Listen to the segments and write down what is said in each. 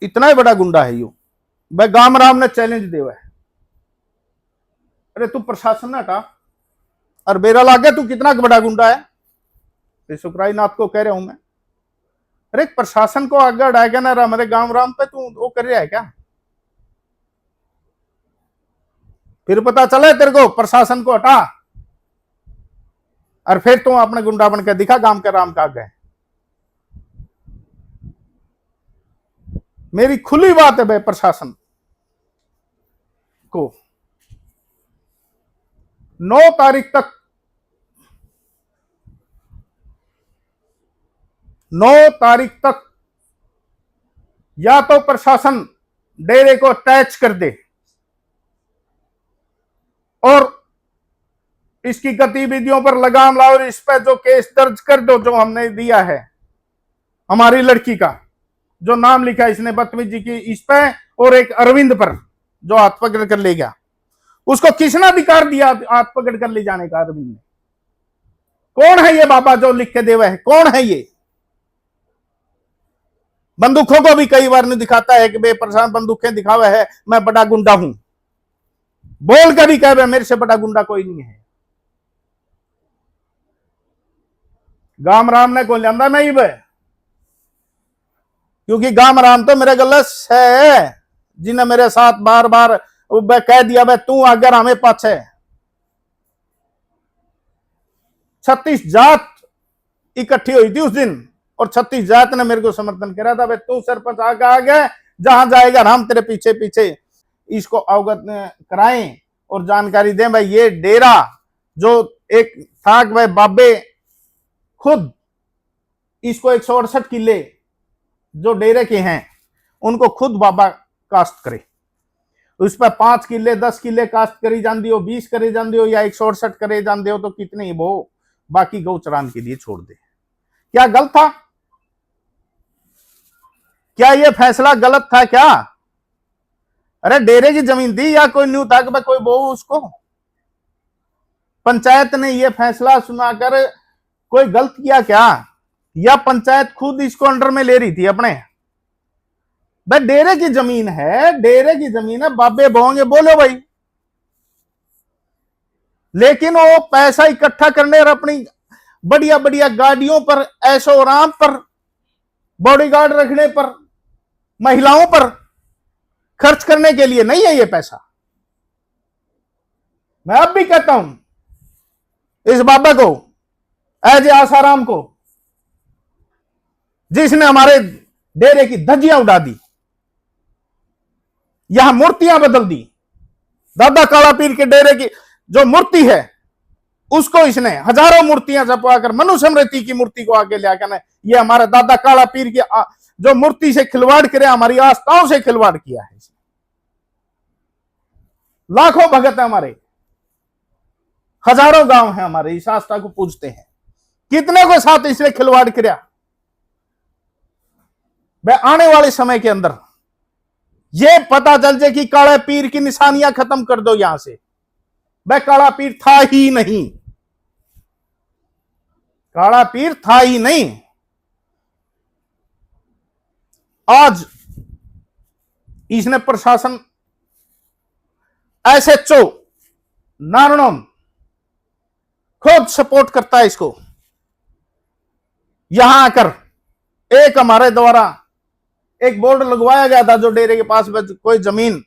इतना ही बड़ा गुंडा है यो। भाई गाम राम ने चैलेंज देवा है, अरे तू प्रशासन ना हटा और बेरा लागे, तू कितना बड़ा गुंडा है। सुखराई नाथ को कह रहा हूं मैं, अरे प्रशासन को आगे हटाएगा ना हमारे गांव राम पे, तू वो कर रहा है क्या? फिर पता चले तेरे को, प्रशासन को हटा और फिर तू अपने गुंडा बन के दिखा गांव के राम का आगे। मेरी खुली बात है भाई, प्रशासन को 9 तारीख तक, 9 तारीख तक या तो प्रशासन डेरे को अटैच कर दे और इसकी गतिविधियों पर लगाम लाओ और इस पर जो केस दर्ज कर दो जो हमने दिया है हमारी लड़की का, जो नाम लिखा है इसने बदतमीजी की इस पे और एक अरविंद पर जो हाथ पकड़ कर ले गया। उसको किसने अधिकार दिया हाथ पकड़ कर ले जाने का? अरविंद ने। कौन है ये बाबा जो लिख के देवा है? कौन है ये? बंदूकों को भी कई बार नहीं दिखाता है कि बेपरेशान बंदूकें दिखावा है, मैं बड़ा गुंडा हूं, बोल कर भी कह मेरे से बड़ा गुंडा कोई नहीं है। गाम राम ने कौन लिया नहीं बे, क्योंकि गाम राम तो मेरे गलत है, जिन्हें मेरे साथ बार बार कह दिया भाई तू अगर हमें पाछे 36 जात इकट्ठी हुई थी उस दिन और 36 जात ने मेरे को समर्थन करा था, भाई तू सरपंच आगे जहां जाएगा हम तेरे पीछे पीछे इसको अवगत कराएं और जानकारी दें। भाई ये डेरा जो एक था भाई बाबे खुद इसको 168 किले जो डेरे के हैं उनको खुद बाबा कास्ट करे, उस पर 5 किले 10 किले कास्ट करी जाती हो, 20 करी जाती हो या 168 करे जाते हो तो कितने ही वो बाकी गौ चरान के लिए छोड़ दे। क्या गलत था? क्या ये फैसला गलत था क्या? अरे डेरे की जमीन थी या कोई न्यू था कि कोई वो उसको? पंचायत ने ये फैसला सुनाकर कोई गलत किया क्या? या पंचायत खुद इसको अंडर में ले रही थी अपने? भाई डेरे की जमीन है, डेरे की जमीन है, बाबे बोंगे बोलो भाई, लेकिन वो पैसा इकट्ठा करने और अपनी बढ़िया बढ़िया गाड़ियों पर, ऐशो आराम पर, बॉडीगार्ड रखने पर, महिलाओं पर खर्च करने के लिए नहीं है ये पैसा। मैं अब भी कहता हूं इस बाबा को, एज आसाराम को, जिसने हमारे डेरे की धज्जियां उड़ा दी, यहां मूर्तियां बदल दी, दादा काला पीर के डेरे की जो मूर्ति है उसको इसने हजारों मूर्तियां छपवाकर मनुस्मृति की मूर्ति को आगे ले आकर ये हमारे दादा काला पीर की जो मूर्ति से खिलवाड़ करे, हमारी आस्थाओं से खिलवाड़ किया है। लाखों भगत है हमारे, हजारों गांव है हमारे इस आस्था को पूजते हैं, कितने को साथ इसने खिलवाड़ किया। वह आने वाले समय के अंदर ये पता चल जाए कि काला पीर की निशानियां खत्म कर दो यहां से। वह काला पीर था ही नहीं, काला पीर था ही नहीं। आज इसने प्रशासन एसएचओ नारनौम खुद सपोर्ट करता है इसको। यहां आकर एक हमारे द्वारा एक बोर्ड लगवाया गया था जो डेरे के पास कोई जमीन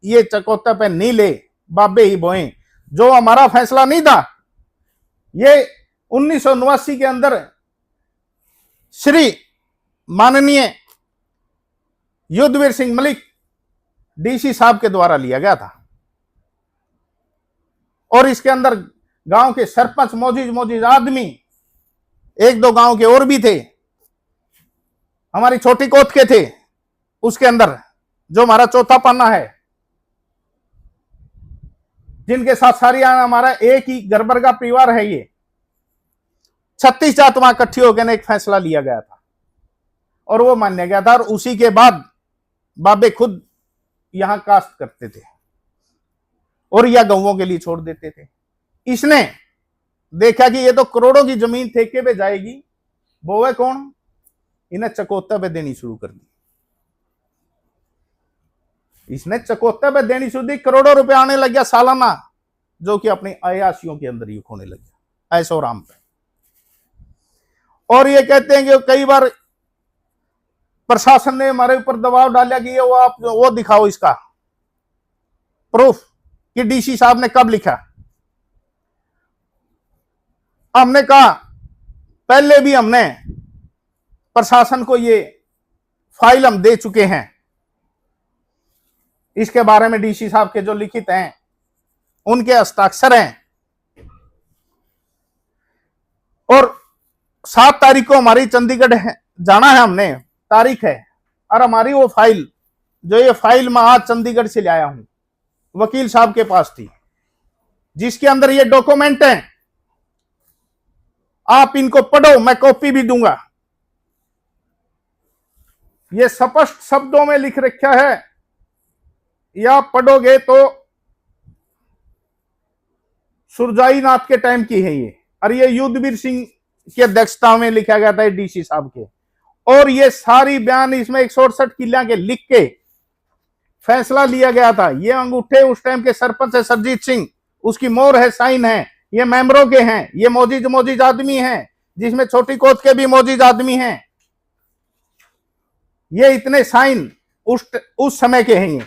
ये चकोता पे नहीं ले, बाबे ही बोए, जो हमारा फैसला नहीं था। ये 1989 के अंदर श्री माननीय युद्धवीर सिंह मलिक डीसी साहब के द्वारा लिया गया था और इसके अंदर गांव के सरपंच मौजूद आदमी, एक दो गांव के और भी थे, हमारी छोटी कोत के थे उसके अंदर, जो हमारा चौथा पन्ना है, जिनके साथ सारी हमारा एक ही गरबर का परिवार है। ये 36 जात वहां इकट्ठी होकर एक फैसला लिया गया था और वो मान्य गया था और उसी के बाद बाबे खुद यहां कास्ट करते थे और यह गौवों के लिए छोड़ देते थे। इसने देखा कि ये तो करोड़ों की जमीन ठेके पे जाएगी, बोवे कौन, इन्हें चकोता पे देनी शुरू कर दी। इसने चकोते पे देनी शुद्धि करोड़ों रुपए आने लग गया सालाना, जो कि अपनी अयाशियों के अंदर ही खोने लग गया ऐसो राम पे। और ये कहते हैं कि कई बार प्रशासन ने हमारे ऊपर दबाव डाला कि ये वो आप वो दिखाओ इसका प्रूफ कि डीसी साहब ने कब लिखा। हमने कहा पहले भी हमने प्रशासन को ये फाइल हम दे चुके हैं, इसके बारे में डीसी साहब के जो लिखित हैं उनके हस्ताक्षर हैं, और 7 तारीख को हमारी चंडीगढ़ जाना है, हमने तारीख है, और हमारी वो फाइल जो ये फाइल मैं आज चंडीगढ़ से लाया हूं वकील साहब के पास थी, जिसके अंदर ये डॉक्यूमेंट हैं। आप इनको पढ़ो, मैं कॉपी भी दूंगा। ये स्पष्ट शब्दों में लिख रखा है, या पढ़ोगे तो सुरजाई नाथ के टाइम की है ये, और ये युद्धवीर सिंह की अध्यक्षता में लिखा गया था डीसी साहब के। और ये सारी बयान इसमें 168 किला के लिख के फैसला लिया गया था। ये अंगूठे उस टाइम के सरपंच है सरजीत सिंह, उसकी मोहर है, साइन है, ये मेंबरों के हैं, ये मौजूद आदमी हैं, जिसमें छोटी कोत के भी मौजूद आदमी हैं। ये इतने साइन उस समय के हैं ये।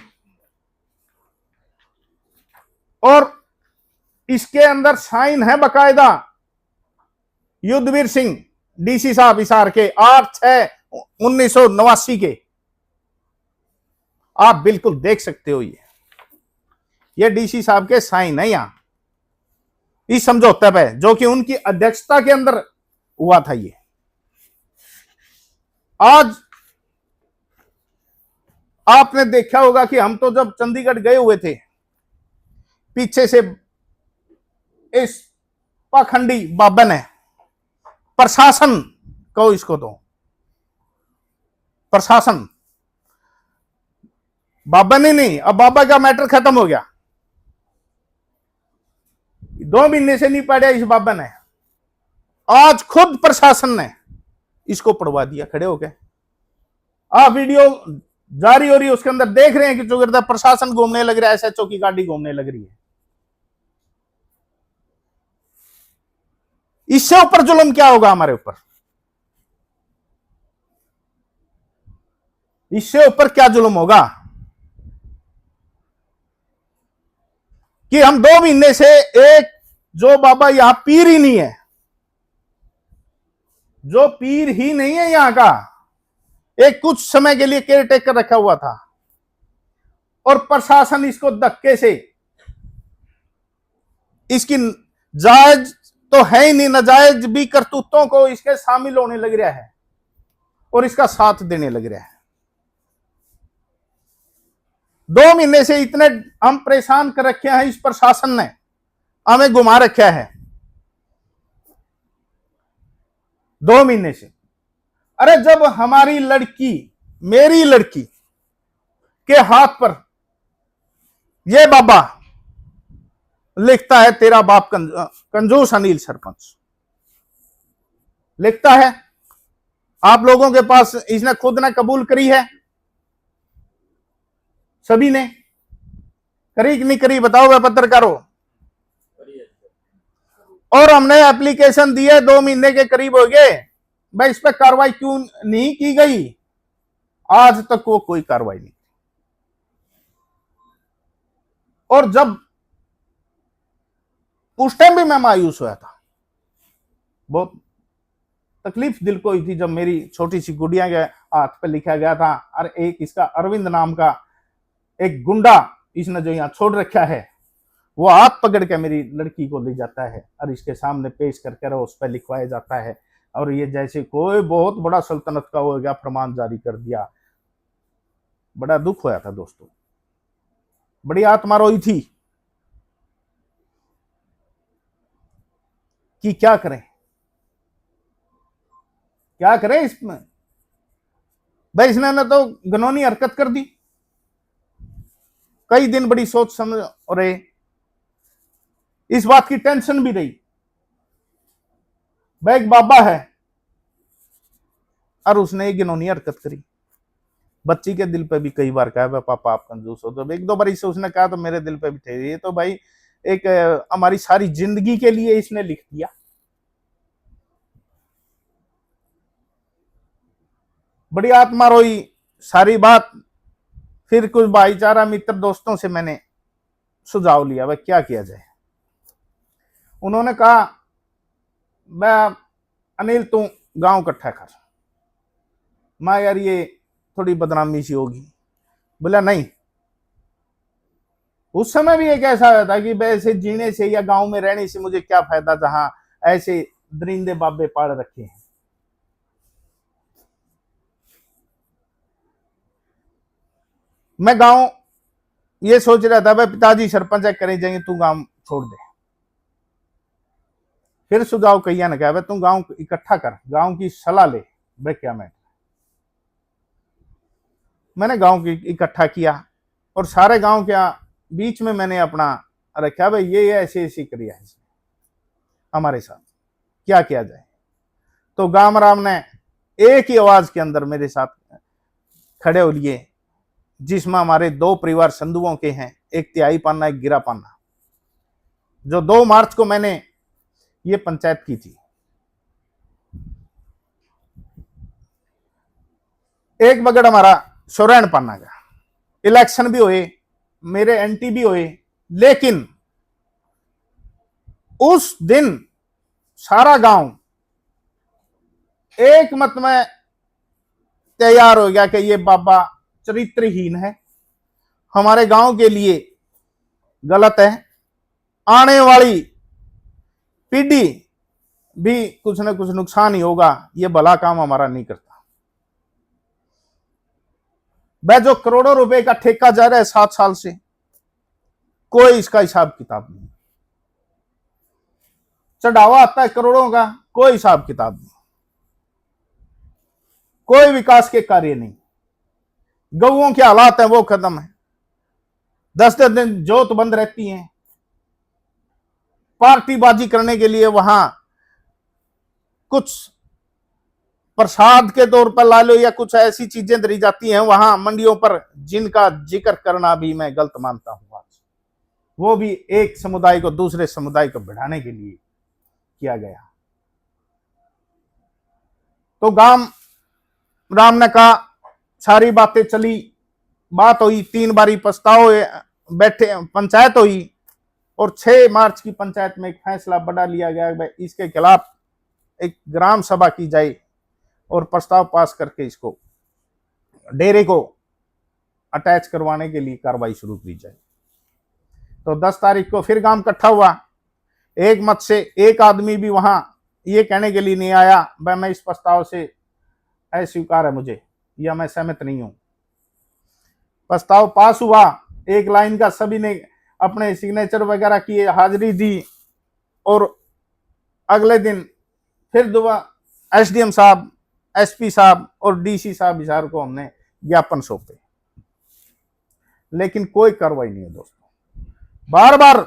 और इसके अंदर साइन है बकायदा युद्धवीर सिंह डीसी साहब हिसार के 8/6/1989 के। आप बिल्कुल देख सकते हो ये डीसी साहब के साइन है यहां इस समझौते पे, जो कि उनकी अध्यक्षता के अंदर हुआ था। ये आज आपने देखा होगा कि हम तो जब चंडीगढ़ गए हुए थे, पीछे से इस पाखंडी बाबा ने प्रशासन कहो इसको, तो प्रशासन बाबा ने नहीं, अब बाबा का मैटर खत्म हो गया। 2 महीने से नहीं पढ़ा इस बाबा ने, आज खुद प्रशासन ने इसको पढ़वा दिया खड़े होके। आप वीडियो जारी हो रही है, उसके अंदर देख रहे हैं कि चौकीदार प्रशासन घूमने लग रहा है, एसएचओ की गाड़ी घूमने लग रही है। इससे ऊपर जुल्म क्या होगा हमारे ऊपर? इससे ऊपर क्या जुल्म होगा कि हम 2 महीने से एक जो बाबा यहां पीर ही नहीं है, जो पीर ही नहीं है यहां का, एक कुछ समय के लिए केयर टेकर रखा हुआ था, और प्रशासन इसको धक्के से, इसकी जायज तो है ही नहीं, नाजायज भी करतूतों को इसके शामिल होने लग रहा है और इसका साथ देने लग रहा है। 2 महीने से इतने हम परेशान कर रखे हैं, इस प्रशासन ने हमें घुमा रखा है 2 महीने से। अरे जब हमारी लड़की, मेरी लड़की के हाथ पर ये बाबा लिखता है तेरा बाप कंजूस अनिल सरपंच लिखता है, आप लोगों के पास इसने खुद ने कबूल करी है, सभी ने करी कि नहीं करी बताओ वे पत्रकारों। और हमने एप्लीकेशन दी है, 2 महीने के करीब हो गए, भाई इस पर कार्रवाई क्यों नहीं की गई? आज तक वो कोई कार्रवाई नहीं। और जब उस टाइम भी मैं मायूस हुआ था, बहुत तकलीफ दिल को हुई थी जब मेरी छोटी सी गुड़िया के हाथ पे लिखा गया था, और एक इसका अरविंद नाम का एक गुंडा इसने जो यहां छोड़ रखा है, वो हाथ पकड़ के मेरी लड़की को ले जाता है और इसके सामने पेश करके उस पर लिखवाया जाता है, और ये जैसे कोई बहुत बड़ा सल्तनत का हो गया फरमान जारी कर दिया। बड़ा दुख होया था दोस्तों, बड़ी आत्मा रोई थी कि क्या करें क्या करें इसमें। भाई इसने ना तो घिनौनी हरकत कर दी, कई दिन बड़ी सोच समझ रहे, इस बात की टेंशन भी रही, भाई एक बाबा है और उसने एक घिनौनी हरकत करी। बच्ची के दिल पे भी कई बार कहा भाई पापा आप कंजूस हो, तो एक दो बार इससे उसने कहा तो मेरे दिल पे भी थे। ये तो भाई एक हमारी सारी जिंदगी के लिए इसने लिख दिया। बड़ी आत्मा रोई सारी बात। फिर कुछ भाईचारा मित्र दोस्तों से मैंने सुझाव लिया भाई क्या किया जाए। उन्होंने कहा मैं अनिल तू गांव इकट्ठा कर। मैं यार ये थोड़ी बदनामी सी होगी। बोला नहीं, उस समय भी एक ऐसा था कि वैसे जीने से या गांव में रहने से मुझे क्या फायदा जहां ऐसे दरिंदे बाबे पाड़ रखे हैं। मैं गांव ये सोच रहा था भाई पिताजी सरपंच है करें जाएंगे, तू गांव छोड़ दे। फिर सुझाव कहिया ने कहा भाई तू गांव इकट्ठा कर, गांव की सलाह ले भाई क्या मैंने गांव की इकट्ठा किया और सारे गांव के बीच में मैंने अपना रखा भाई ये ऐसे ऐसी क्रिया है हमारे साथ, क्या किया जाए। तो गांव राम ने एक ही आवाज के अंदर मेरे साथ खड़े हो लिए, जिसमें हमारे दो परिवार संधुओं के हैं, एक तिहाई पाना एक गिरा पाना, जो 2 मार्च को मैंने ये पंचायत की थी। एक बगड़ हमारा सोरेन पाना का, इलेक्शन भी हुए, मेरे एंटी भी हुए, लेकिन उस दिन सारा गांव एक मत में तैयार हो गया कि ये बाबा चरित्रहीन है, हमारे गांव के लिए गलत है, आने वाली पीढ़ी भी कुछ न कुछ नुकसान ही होगा, ये भला काम हमारा नहीं करता। वह जो करोड़ों रुपए का ठेका जा रहा है 7 साल से, कोई इसका हिसाब किताब नहीं। चढ़ावा आता है करोड़ों का, कोई हिसाब किताब नहीं, कोई विकास के कार्य नहीं। गऊओं के हालात है वो खत्म है, 10-10 दिन जोत बंद रहती हैं, पार्टीबाजी करने के लिए वहां कुछ प्रसाद के तौर पर ला लो या कुछ ऐसी चीजें धरी जाती हैं वहां मंडियों पर, जिनका जिक्र करना भी मैं गलत मानता हूं। आज वो भी एक समुदाय को दूसरे समुदाय को बढ़ाने के लिए किया गया। तो गांव राम ने कहा, सारी बातें चली, बात हुई, 3 बारी प्रस्ताव बैठे, पंचायत हुई और 6 मार्च की पंचायत में एक फैसला बड़ा लिया गया भाई इसके खिलाफ एक ग्राम सभा की जाए और प्रस्ताव पास करके इसको डेरे को अटैच करवाने के लिए कार्रवाई शुरू की जाए। तो 10 तारीख को फिर गांव इकट्ठा हुआ। एक मत से एक आदमी भी वहां ये कहने के लिए नहीं आया भाई मैं इस प्रस्ताव से अस्वीकार है मुझे, या मैं सहमत नहीं हूं। प्रस्ताव पास हुआ, एक लाइन का, सभी ने अपने सिग्नेचर वगैरह किए, हाजिरी दी और अगले दिन फिर दोबारा एसडीएम साहब, एसपी साहब और डीसी साहब हिसार को हमने ज्ञापन सौंपे, लेकिन कोई कार्रवाई नहीं है दोस्तों। बार बार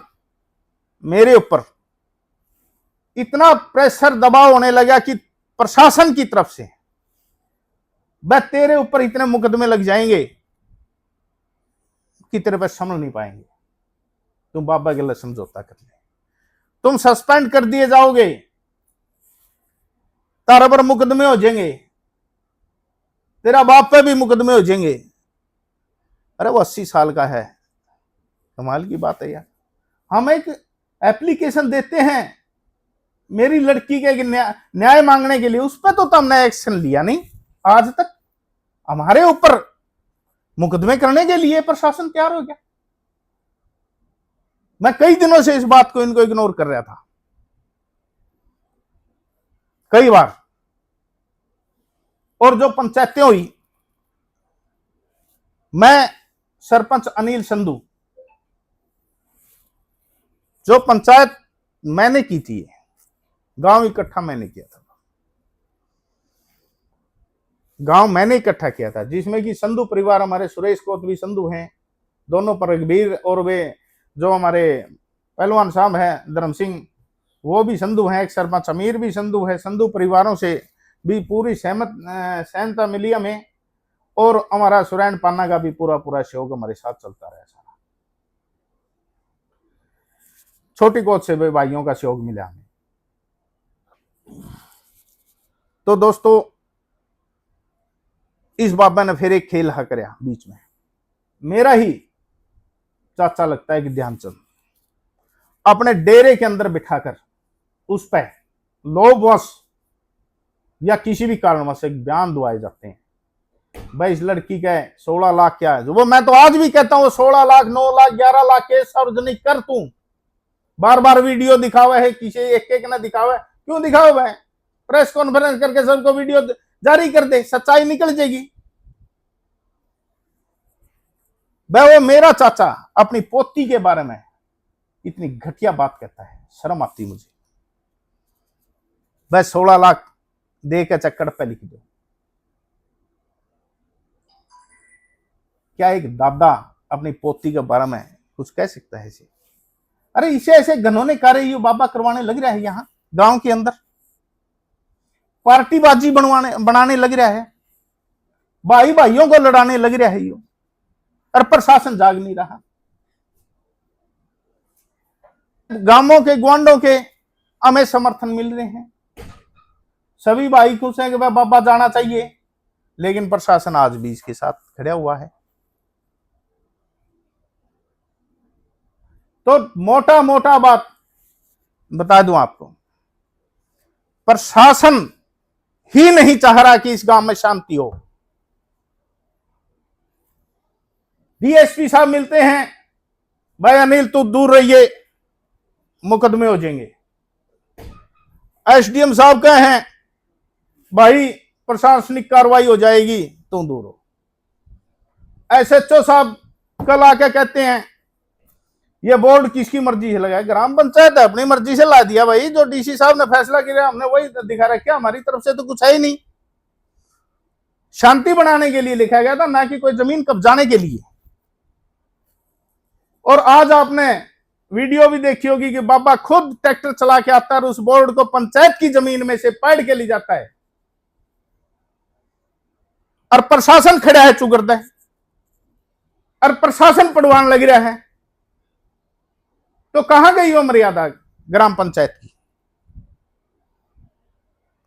मेरे ऊपर इतना प्रेशर दबाव होने लगा कि प्रशासन की तरफ से वह तेरे ऊपर इतने मुकदमे लग जाएंगे कि तेरे पे संभल नहीं पाएंगे, तुम बाबा के लिए समझौता कर ले, तुम सस्पेंड कर दिए जाओगे, तारा पर मुकदमे हो जाएंगे, तेरा बाप पे भी मुकदमे हो जाएंगे। अरे वो 80 साल का है, कमाल की बात है यार। हम एक एप्लीकेशन देते हैं मेरी लड़की के न्याय मांगने के लिए, उस पर तो हमने एक्शन लिया नहीं आज तक। हमारे ऊपर मुकदमे करने के लिए प्रशासन तैयार हो गया। मैं कई दिनों से इस बात को इनको इग्नोर कर रहा था, कई बार। और जो पंचायतें हुई, मैं सरपंच अनिल संधू, जो पंचायत मैंने की थी, गांव इकट्ठा मैंने किया था, गांव मैंने इकट्ठा किया था, जिसमें कि संधू परिवार, हमारे सुरेश कोतवी संधू हैं, दोनों पर रघबीर, और वे जो हमारे पहलवान साहब हैं धर्म सिंह, वो भी संधू हैं, एक सरपंच अमीर भी संधू है। संधू परिवारों से भी पूरी सहमता मिली हमें। और हमारा सुरैन पाना का भी पूरा पूरा सहयोग हमारे साथ चलता रहा सारा। छोटी कोच से भी भाइयों का सहयोग मिला हमें। तो दोस्तों इस बाबा ने फिर एक खेल हकरिया बीच में। मेरा ही चाचा लगता है कि ध्यानचंद अपने डेरे के अंदर बिठाकर उस पर लोभवश या किसी भी कारणवश एक बयान दुआए जाते हैं, भाई इस लड़की का 16 लाख क्या है, वो मैं तो आज भी कहता हूं 16 लाख 9 लाख 11 लाख के सार्वजनिक कर तू। बार बार वीडियो दिखावा है, किसी एक एक ने दिखावा है, क्यों दिखावा है? प्रेस कॉन्फ्रेंस करके सबको वीडियो जारी कर दे, सच्चाई निकल जाएगी। भाई वो मेरा चाचा अपनी पोती के बारे में इतनी घटिया बात कहता है, शर्म आती मुझे। भाई 16 लाख दे के चक्कर पे लिख दो। क्या एक दादा अपनी पोती के बारे में कुछ कह सकता है इसे? अरे इसे ऐसे घनौने कार्य ये बाबा करवाने लग रहा है यहां गांव के अंदर, पार्टीबाजी बनाने लग रहा है, भाई भाइयों को लड़ाने लग रहा है ये, और प्रशासन जाग नहीं रहा। गांवों के ग्वांडों के हमें समर्थन मिल रहे हैं, सभी भाई खुश हैं कि भाई बाबा जाना चाहिए, लेकिन प्रशासन आज भी इसके साथ खड़ा हुआ है। तो मोटा मोटा बात बता दूं आपको, प्रशासन ही नहीं चाह रहा कि इस गांव में शांति हो। डीएसपी साहब मिलते हैं, भाई अनिल तू दूर रहिए, मुकदमे हो जाएंगे। एसडीएम साहब कहे हैं, भाई प्रशासनिक कार्रवाई हो जाएगी, तुम दूर हो। एसएचओ साहब कल आके कहते हैं ये बोर्ड किसकी मर्जी से लगाया? ग्राम पंचायत है, अपनी मर्जी से ला दिया भाई, जो डीसी साहब ने फैसला किया हमने वही दिखा रखा, हमारी तरफ से तो कुछ है ही नहीं। शांति बनाने के लिए लिखा गया था, ना कि कोई जमीन कब्जाने के लिए। और आज आपने वीडियो भी देखी होगी कि बाबा खुद ट्रैक्टर चला के आता है और उस बोर्ड को पंचायत की जमीन में से पाड़ के ले जाता है, और प्रशासन खड़ा है चुगरदा है, और प्रशासन पड़वान लग रहा है। तो कहां गई वो मर्यादा ग्राम पंचायत की?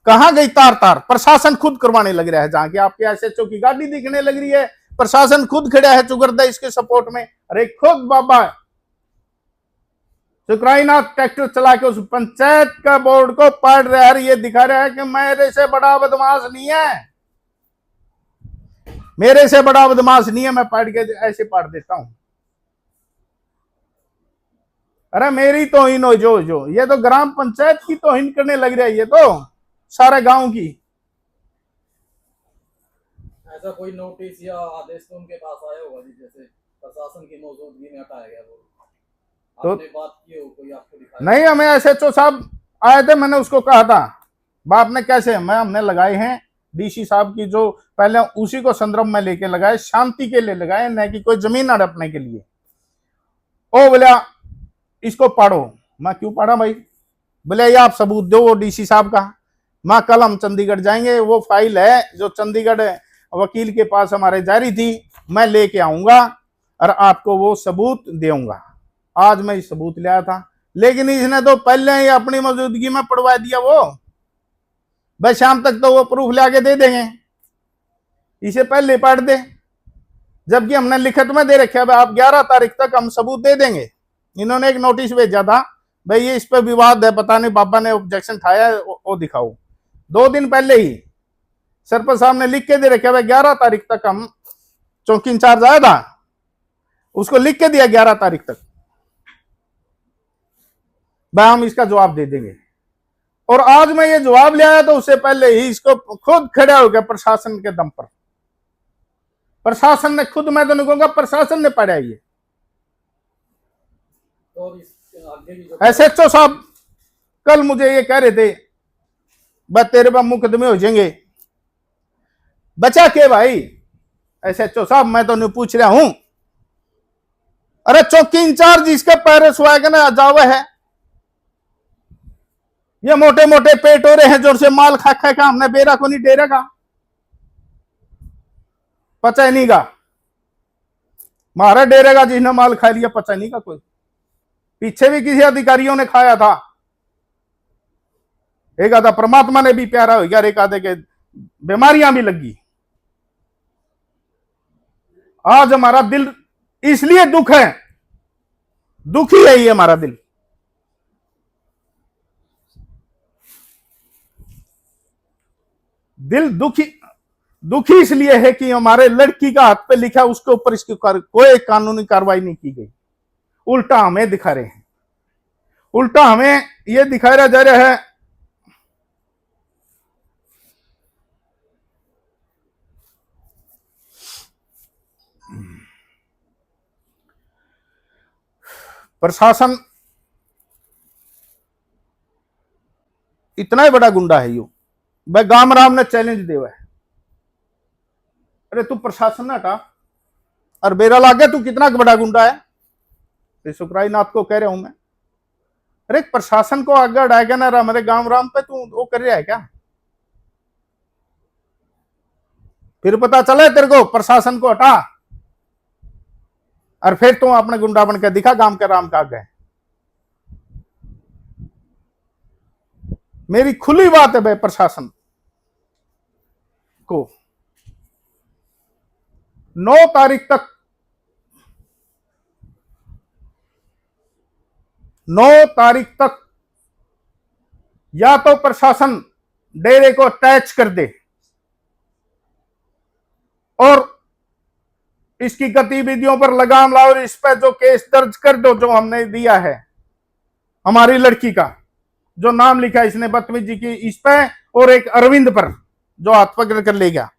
कहां गई तार तार? प्रशासन खुद करवाने लग रहा है। जहां की आपके एसएचओ की गाड़ी दिखने लग रही है, प्रशासन खुद खड़ा है चुगरदा इसके सपोर्ट में। अरे खुद बाबा शुक्राईनाथ ट्रैक्टर चला के उस पंचायत का बोर्ड को पाड़ रहा है, ये दिखा रहा है कि मेरे से बड़ा बदमाश नहीं है, मेरे से बड़ा बदमाश नहीं है, मैं पाड़ के ऐसे पाड़ देता हूं। अरे मेरी तौहीन हो जो ये तो ग्राम पंचायत की तौहीन करने लग रहा है, ये तो सारे गांव की। ऐसा कोई नोटिस या आदेश तो उनके पास आया होगा जैसे प्रशासन की मौजूदगी में हटाया गया वो? आपने बात की हो, कोई आपको दिखाया? नहीं, हमें एसएचओ साहब आए थे, मैंने उसको कहा था बाप ने कैसे हमने लगाए हैं डीसी साहब की, जो पहले उसी को संदर्भ में लेके लगाए, शांति के लिए लगाए, न कि कोई जमीन हड़पने के लिए। ओ बोला इसको पाड़ो। मैं क्यों पाड़ा भाई? बोले ये आप सबूत दो डीसी साहब का। मैं कल हम चंडीगढ़ जाएंगे, वो फाइल है जो चंडीगढ़ वकील के पास हमारे जारी थी, मैं लेके आऊंगा और आपको वो सबूत दूंगा। आज मैं सबूत लाया था, लेकिन इसने तो पहले ही अपनी मौजूदगी में पड़वा दिया। वो भाई शाम तक तो वो प्रूफ लाके दे देंगे, इसे पहले पढ़ दे, जबकि हमने लिखित में दे रखा है आप 11 तारीख तक हम सबूत दे देंगे। इन्होंने एक नोटिस भेजा था, भाई ये इस पे विवाद है, पता नहीं बाबा ने ऑब्जेक्शन उठाया, वो दिखाओ। 2 दिन पहले ही सरपंच साहब ने लिख के दे रखा है 11 तारीख तक हम, चौकी इंचार्ज आया था उसको लिख के दिया 11 तारीख तक भाई हम इसका जवाब दे देंगे। और आज मैं ये जवाब ले आया तो उससे पहले ही इसको खुद खड़ा हो गया प्रशासन के दम पर। प्रशासन ने खुद, मैं तो नहीं कहूंगा प्रशासन ने पढ़ा ये। एसएचओ साहब कल मुझे ये कह रहे थे बस तेरे पर मुकदमे हो जाएंगे। बचा के भाई एसएचओ साहब, मैं तो नहीं पूछ रहा हूं। अरे चौकी इंचार्ज इसके पैरिस वैगन जावा है, ये मोटे मोटे पेट हो रहे हैं जोर से माल खा खा का, हमने बेरा को नहीं डेरा का। पचैनी का महाराज डेरे का जिसने माल खा लिया, पचैनी का कोई पीछे भी किसी अधिकारियों ने खाया था। एक आधा परमात्मा ने भी प्यारा हो गया, एक आधे के बीमारियां भी लगी। आज हमारा दिल इसलिए दुख है, दुखी है ये हमारा दिल। दिल दुखी इसलिए है कि हमारे लड़की का हाथ पे लिखा, उसके ऊपर इसकी कोई कानूनी कार्रवाई नहीं की गई। उल्टा हमें दिखा रहे हैं, उल्टा हमें यह दिखाया जा रहा है प्रशासन इतना ही बड़ा गुंडा है। यो भाई गाम राम ने चैलेंज दिया है, अरे तू प्रशासन ना हटा और बेरा लागे, तू कितना बड़ा गुंडा है। सुखराई नाथ को कह रहा हूं मैं, अरे प्रशासन को आगे हटाएगा ना हमारे गांव राम पे, तू वो कर रहा है क्या? फिर पता चले तेरे को प्रशासन को हटा और फिर तू अपने गुंडा बन के दिखा गांव के राम का आगे। मेरी खुली बात है भाई, प्रशासन को 9 तारीख तक 9 तारीख तक या तो प्रशासन डेरे को अटैच कर दे और इसकी गतिविधियों पर लगाम लाओ और इस पर जो केस दर्ज कर दो, जो हमने दिया है हमारी लड़की का जो नाम लिखा है इसने बदतमीजी की इस पे, और एक अरविंद पर जो हाथ पकड़ कर ले गया।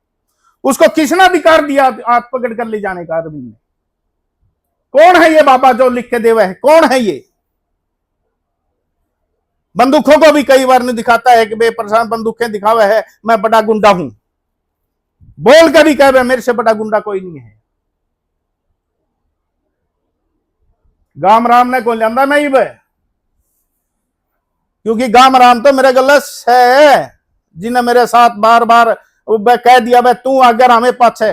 उसको किसने अधिकार दिया हाथ पकड़ कर ले जाने का? अरविंद ने। कौन है ये बाबा जो लिख के देवा है? कौन है ये? बंदूकों को भी कई बार नहीं दिखाता है कि बेपरेशान बंदूकें दिखावा है, मैं बड़ा गुंडा हूं, बोल कर भी कह मेरे से बड़ा गुंडा कोई नहीं है। गाम राम ने कौन लिया नहीं बे, क्योंकि गाम राम तो मेरे गलत है, जिन्हें मेरे साथ बार बार कह दिया भाई तू अगर हमें पाछे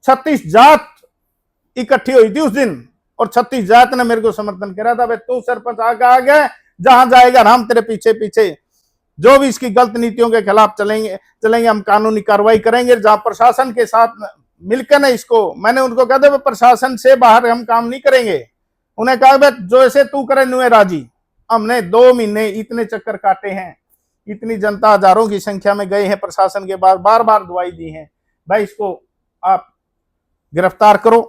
36 जात इकट्ठी हुई थी उस दिन और 36 जात ने मेरे को समर्थन करा था भाई तू सरपंच आगे जहां जाएगा हम तेरे पीछे पीछे, जो भी इसकी गलत नीतियों के खिलाफ चलेंगे हम कानूनी कार्रवाई करेंगे। जहां प्रशासन के साथ मिलकर ना इसको, मैंने उनको कहा था प्रशासन से बाहर हम काम नहीं करेंगे। उन्हें कहा भाई जो ऐसे तू करे नुए राजी। हमने 2 महीने इतने चक्कर काटे हैं, इतनी जनता हजारों की संख्या में गए हैं, प्रशासन के बाद बार बार दुआई दी है भाई इसको आप गिरफ्तार करो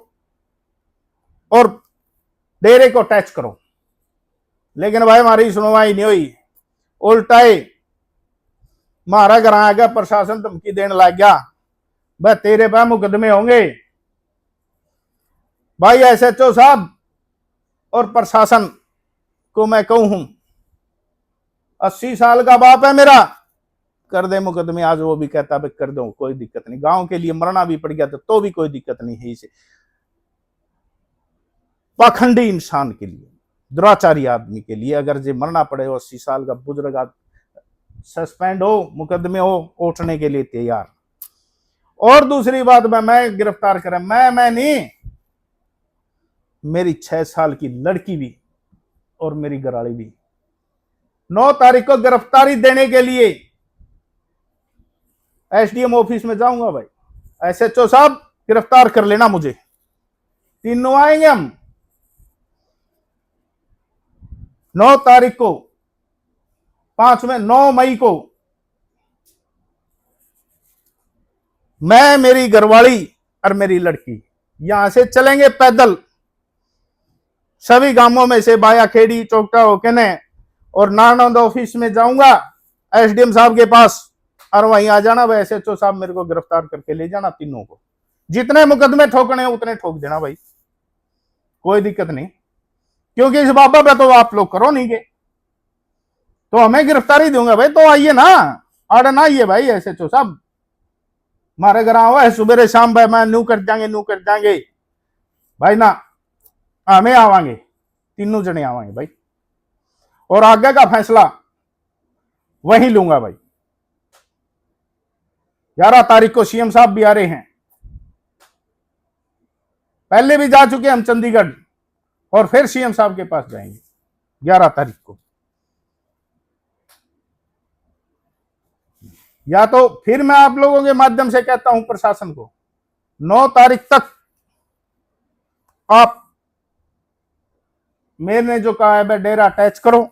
और डेरे को अटैच करो, लेकिन भाई हमारी सुनवाई नहीं हुई। उल्टाए मारा घर आ गया, प्रशासन धमकी देने लग गया भाई तेरे पे मुकदमे होंगे। भाई एसएचओ साहब और प्रशासन को मैं कहूं हूं 80 साल का बाप है मेरा, कर दे मुकदमे। आज वो भी कहता है कर दो, कोई दिक्कत नहीं, गांव के लिए मरना भी पड़ गया तो भी कोई दिक्कत नहीं है। इसे पाखंडी इंसान के लिए, दुराचारी आदमी के लिए अगर जे मरना पड़े, 80 साल का बुजुर्ग सस्पेंड हो, मुकदमे हो, उठने के लिए तैयार। और दूसरी बात मैं गिरफ्तार करें, मैं नहीं, मेरी 6 साल की लड़की भी और मेरी घरवाली भी 9 तारीख को गिरफ्तारी देने के लिए एसडीएम ऑफिस में जाऊंगा। भाई एसएचओ साहब गिरफ्तार कर लेना मुझे, तीनों आएंगे हम 9 तारीख को, 9 मई को। मैं, मेरी घरवाली और मेरी लड़की यहां से चलेंगे पैदल सभी गांवों में से, बाया खेड़ी चौकटा होके ने, और नारनौंद ऑफिस में जाऊंगा एसडीएम साहब के पास और वहीं आ जाना। भाई एसएचओ साहब मेरे को गिरफ्तार करके ले जाना, तीनों को जितने मुकदमे ठोकने उतने ठोक देना भाई, कोई दिक्कत नहीं। क्योंकि इस बाबा पे तो आप लोग करो नहीं के, तो हमें गिरफ्तारी दूंगा भाई, तो आइए ना, आड़े ना आइए भाई एसएचओ साहब, हमारे घर हुआ है सुबह शाम भाई मैं नू कर जाएंगे भाई ना, हमें आवांगे, तीनों जने आवांगे भाई, और आगे का फैसला वही लूंगा भाई। 11 तारीख को सीएम साहब भी आ रहे हैं, पहले भी जा चुके हम चंडीगढ़, और फिर सीएम साहब के पास जाएंगे 11 तारीख को। या तो फिर मैं आप लोगों के माध्यम से कहता हूं प्रशासन को, 9 तारीख तक आप मेयर ने जो कहा है वह डेरा अटैच करो,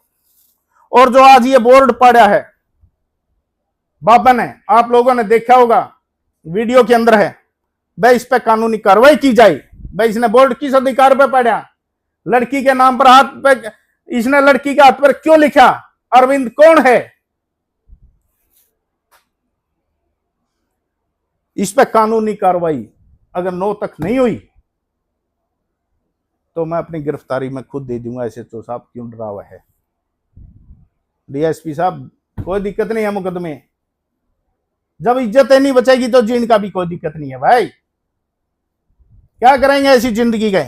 और जो आज ये बोर्ड पड़ा है बाबा ने, आप लोगों ने देखा होगा वीडियो के अंदर है, वह इस पे कानूनी कार्रवाई की जाए। भाई इसने बोर्ड किस अधिकार पे पड़ा? लड़की के नाम पर हाथ पे, इसने लड़की के हाथ पर क्यों लिखा? अरविंद कौन है? इस पे कानूनी कार्रवाई अगर 9 तक नहीं हुई तो मैं अपनी गिरफ्तारी में खुद दे दूंगा। ऐसे तो साहब क्यों डरा हुआ है? डीएसपी साहब कोई दिक्कत नहीं है मुकदमे, जब इज्जत नहीं बचेगी तो जीने का भी कोई दिक्कत नहीं है भाई। क्या करेंगे ऐसी जिंदगी के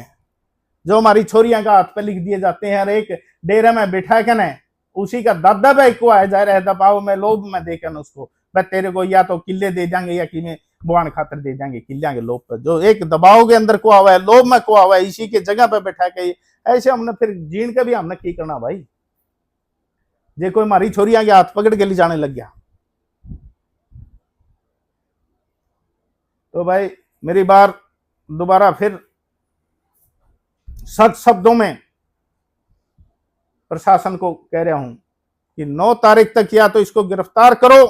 जो हमारी छोरियां का हाथ पे लिख दिए जाते हैं, और एक डेरे में बैठा के न उसी का दादा भाई को आ जा रहा है दबाव में, लोभ में देकर उसको भाई तेरे को या तो किले दे देंगे या कि बुआन खातर दे देंगे, किलियां के लोभ पर जो एक दबाव के अंदर को हुआ है, लोभ में को हुआ है, इसी के जगह पे बैठा के ऐसे हमने फिर जीन के भी हमने की करना भाई। जे कोई हमारी छोरियां के हाथ पकड़ के ले जाने लग गया तो भाई मेरी बार दोबारा फिर सख्त शब्दों में प्रशासन को कह रहा हूं कि 9 तारीख तक या तो इसको गिरफ्तार करो,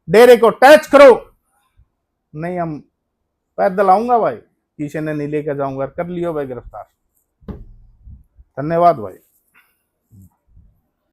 डेरे को अटैच करो, नहीं हम पैदल आऊंगा भाई, किसी ने नहीं लेकर जाऊंगा, कर लियो भाई गिरफ्तार। धन्यवाद भाई।